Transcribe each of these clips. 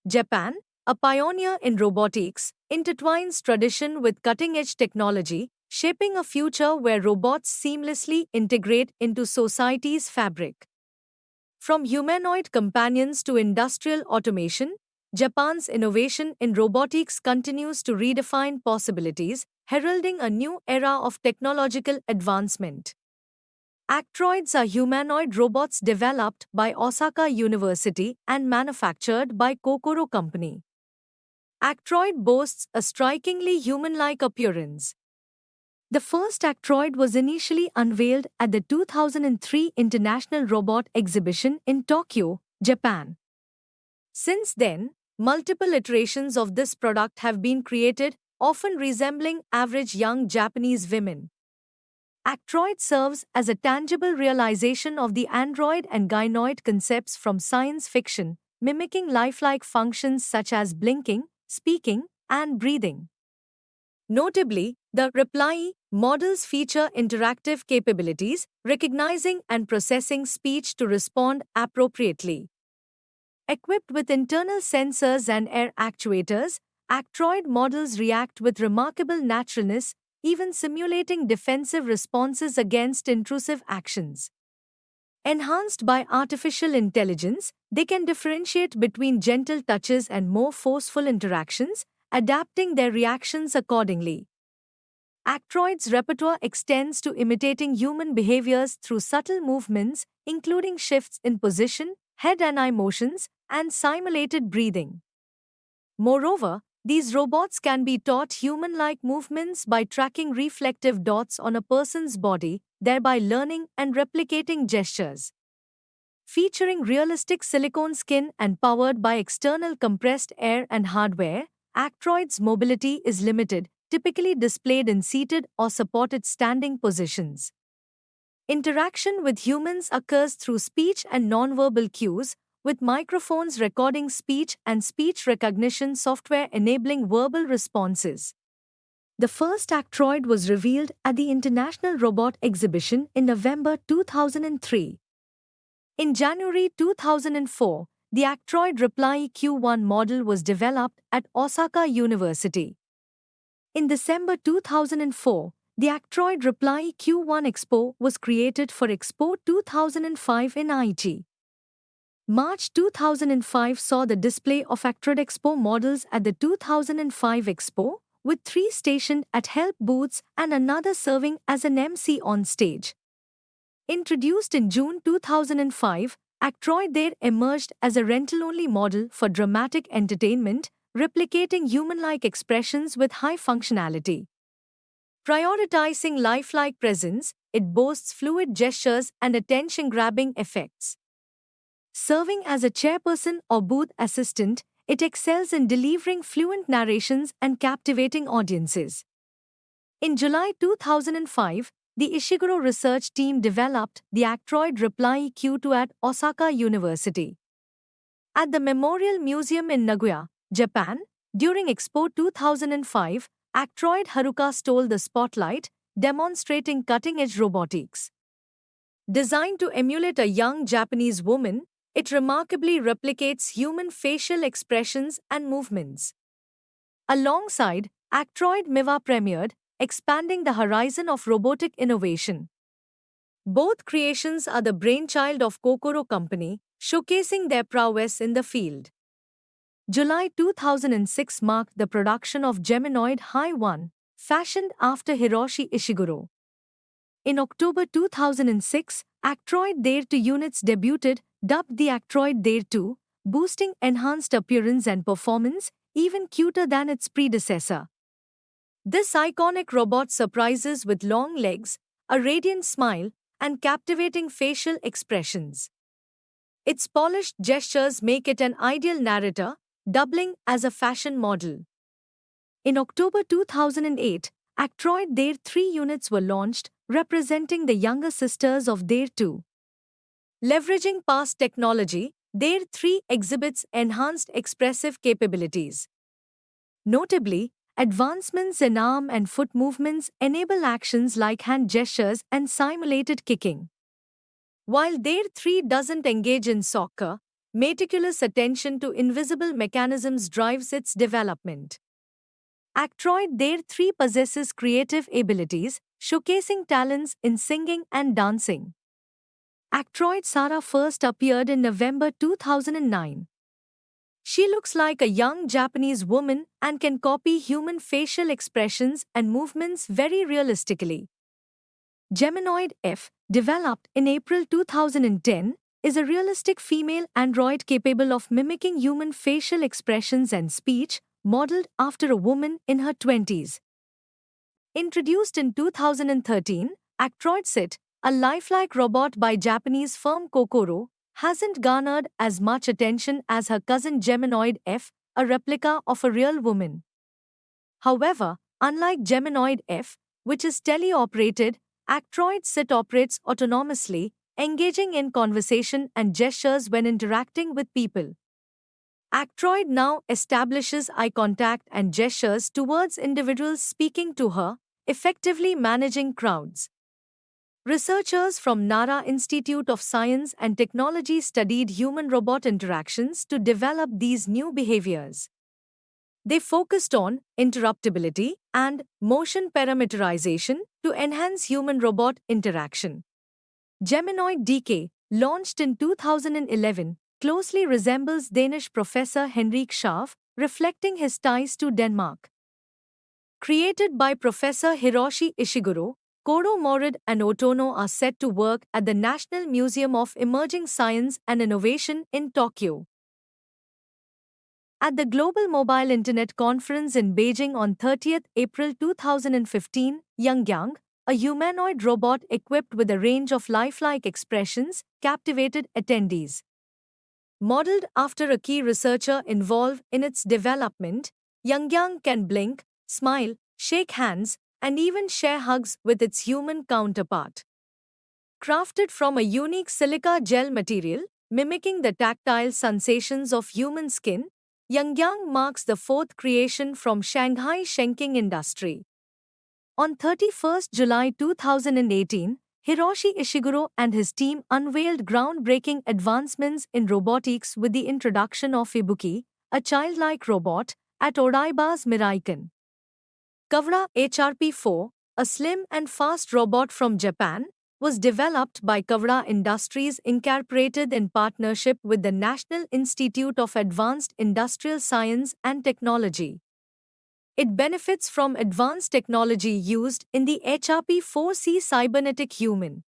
Japan, a pioneer in robotics, intertwines tradition with cutting-edge technology, shaping a future where robots seamlessly integrate into society's fabric. From humanoid companions to industrial automation, Japan's innovation in robotics continues to redefine possibilities, heralding a new era of technological advancement. Actroids are humanoid robots developed by Osaka University and manufactured by Kokoro Company. Actroid boasts a strikingly human-like appearance. The first Actroid was initially unveiled at the 2003 International Robot Exhibition in Tokyo, Japan. Since then, multiple iterations of this product have been created, often resembling average young Japanese women. Actroid serves as a tangible realization of the android and gynoid concepts from science fiction, mimicking lifelike functions such as blinking, speaking, and breathing. Notably, the Reply models feature interactive capabilities, recognizing and processing speech to respond appropriately. Equipped with internal sensors and air actuators, Actroid models react with remarkable naturalness, even simulating defensive responses against intrusive actions. Enhanced by artificial intelligence, they can differentiate between gentle touches and more forceful interactions, adapting their reactions accordingly. Actroid's repertoire extends to imitating human behaviors through subtle movements, including shifts in position, head and eye motions, and simulated breathing. Moreover, these robots can be taught human-like movements by tracking reflective dots on a person's body, thereby learning and replicating gestures. Featuring realistic silicone skin and powered by external compressed air and hardware, Actroid's mobility is limited, typically displayed in seated or supported standing positions. Interaction with humans occurs through speech and nonverbal cues, with microphones recording speech and speech recognition software enabling verbal responses. The first Actroid was revealed at the International Robot Exhibition in November 2003. In January 2004, the Actroid Reply Q1 model was developed at Osaka University. In December 2004, the Actroid Reply Q1 Expo was created for Expo 2005 in Aichi. March 2005 saw the display of Actroid Expo models at the 2005 Expo, with 3 stationed at help booths and another serving as an MC on stage. Introduced in June 2005, Actroid there emerged as a rental-only model for dramatic entertainment, replicating human-like expressions with high functionality. Prioritizing lifelike presence, it boasts fluid gestures and attention-grabbing effects. Serving as a chairperson or booth assistant, it excels in delivering fluent narrations and captivating audiences. In July 2005, the Ishiguro research team developed the Actroid Reply Q2 at Osaka University. At the Memorial Museum in Nagoya, Japan, during Expo 2005, Actroid Haruka stole the spotlight, demonstrating cutting-edge robotics. Designed to emulate a young Japanese woman, it remarkably replicates human facial expressions and movements. Alongside, Actroid Miva premiered, expanding the horizon of robotic innovation. Both creations are the brainchild of Kokoro Company, showcasing their prowess in the field. July 2006 marked the production of Geminoid High 1, fashioned after Hiroshi Ishiguro. In October 2006, Actroid Dare 2 units debuted, dubbed the Actroid Dare 2, boosting enhanced appearance and performance, even cuter than its predecessor. This iconic robot surprises with long legs, a radiant smile, and captivating facial expressions. Its polished gestures make it an ideal narrator, doubling as a fashion model. In October 2008, Actroid Dare 3 units were launched, representing the younger sisters of Dare 2. Leveraging past technology, Dare 3 exhibits enhanced expressive capabilities. Notably, advancements in arm and foot movements enable actions like hand gestures and simulated kicking. While Dare 3 doesn't engage in soccer, Meticulous attention to invisible mechanisms drives its development. Actroid Dare 3 possesses creative abilities, showcasing talents in singing and dancing. Actroid Sara first appeared in November 2009. She looks like a young Japanese woman and can copy human facial expressions and movements very realistically. Geminoid F, developed in April 2010, is a realistic female android capable of mimicking human facial expressions and speech, modeled after a woman in her 20s. Introduced in 2013, Actroid Sit, a lifelike robot by Japanese firm Kokoro, hasn't garnered as much attention as her cousin Geminoid F, a replica of a real woman. However, unlike Geminoid F, which is teleoperated, Actroid Sit operates autonomously, engaging in conversation and gestures when interacting with people. Actroid now establishes eye contact and gestures towards individuals speaking to her, effectively managing crowds. Researchers from Nara Institute of Science and Technology studied human-robot interactions to develop these new behaviors. They focused on interruptibility and motion parameterization to enhance human-robot interaction. Geminoid DK, launched in 2011, closely resembles Danish professor Henrik Scharf, reflecting his ties to Denmark. Created by Professor Hiroshi Ishiguro, Koro Morid and Otono are set to work at the National Museum of Emerging Science and Innovation in Tokyo. At the Global Mobile Internet Conference in Beijing on 30 April 2015, Yangyang, a humanoid robot equipped with a range of lifelike expressions, captivated attendees. Modeled after a key researcher involved in its development, Yangyang can blink, smile, shake hands, and even share hugs with its human counterpart. Crafted from a unique silica gel material, mimicking the tactile sensations of human skin, Yangyang marks the fourth creation from Shanghai Shenking Industry. On 31 July 2018, Hiroshi Ishiguro and his team unveiled groundbreaking advancements in robotics with the introduction of Ibuki, a childlike robot, at Odaiba's Miraikan. Kavra HRP4, a slim and fast robot from Japan, was developed by Kavra Industries Incorporated in partnership with the National Institute of Advanced Industrial Science and Technology. It benefits from advanced technology used in the HRP4C cybernetic human.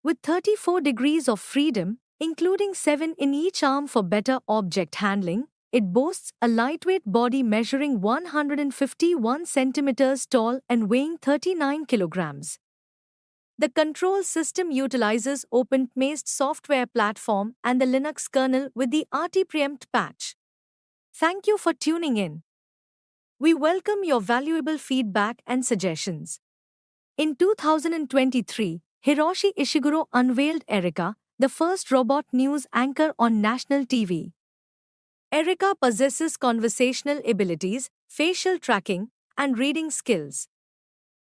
With 34 degrees of freedom, including 7 in each arm for better object handling, it boasts a lightweight body measuring 151 centimeters tall and weighing 39 kilograms. The control system utilizes OpenMaste software platform and the Linux kernel with the RT-Preempt patch. Thank you for tuning in. We welcome your valuable feedback and suggestions. In 2023, Hiroshi Ishiguro unveiled Erika, the first robot news anchor on national TV. Erika possesses conversational abilities, facial tracking, and reading skills.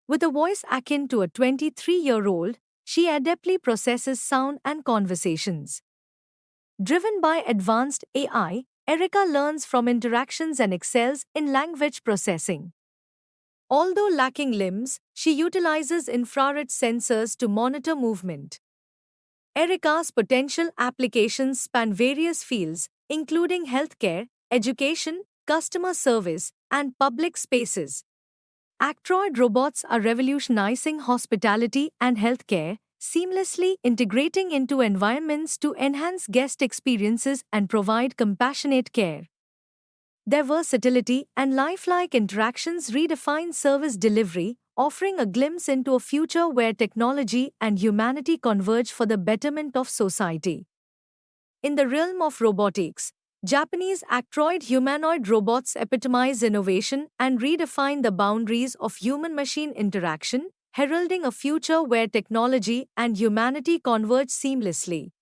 With a voice akin to a 23-year-old, she adeptly processes sound and conversations. Driven by advanced AI, Erika learns from interactions and excels in language processing. Although lacking limbs, she utilizes infrared sensors to monitor movement. Erika's potential applications span various fields, including healthcare, education, customer service, and public spaces. Actroid robots are revolutionizing hospitality and healthcare, seamlessly integrating into environments to enhance guest experiences and provide compassionate care. Their versatility and lifelike interactions redefine service delivery, offering a glimpse into a future where technology and humanity converge for the betterment of society. In the realm of robotics, Japanese Actroid humanoid robots epitomize innovation and redefine the boundaries of human-machine interaction, heralding a future where technology and humanity converge seamlessly.